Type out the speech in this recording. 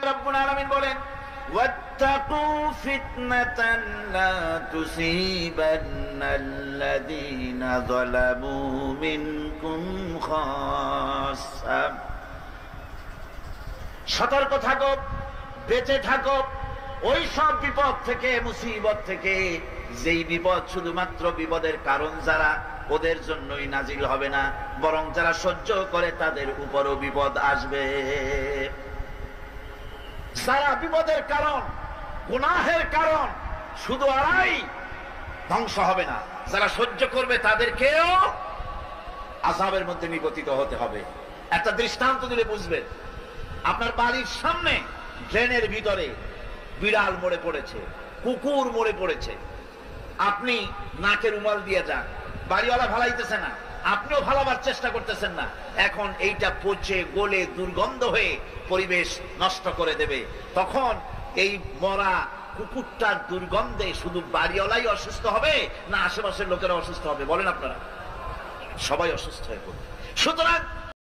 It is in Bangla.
রব্বুল আলামিন বলেন ওয়াত্তাকু ফিতনাতান লা তুসিবান্নাল্লাযীনা যালামু মিনকুম খাসসা। সতর্ক থাকো, বেঁচে থাকো ওই সব বিপদ থেকে, মুসিবত থেকে, যেই বিপদ শুধুমাত্র বিপদের কারণ যারা ওদের জন্যই নাজিল হবে না, বরং যারা সহ্য করে তাদের উপরও বিপদ আসবে। যারা বিপদের কারণ, গুনাহের কারণ, শুধু আড়াই ধ্বংস হবে না, যারা সহ্য করবে তাদেরকেও আযাবের মধ্যে নিপতিত হতে হবে। একটা দৃষ্টান্ত দিলে বুঝবেন। আপনার বাড়ির সামনে ড্রেনের ভিতরে বিড়াল মরে পড়েছে, কুকুর মরে পড়েছে, আপনি নাকে রুমাল দিয়ে যান, বাড়িওয়ালা ভালাইতেছে না, আপনিও ভালাবার চেষ্টা করতেছেন না। এখন এইটা পচে গলে দুর্গন্ধ হয়ে পরিবেশ নষ্ট করে দেবে। তখন এই মরা কুকুরটার দুর্গন্ধে শুধু বাড়িওয়ালাই অসুস্থ হবে না আশেপাশের লোকেরা অসুস্থ হবে? বলেন আপনারা, সবাই অসুস্থ হয়ে পড়বে। সুতরাং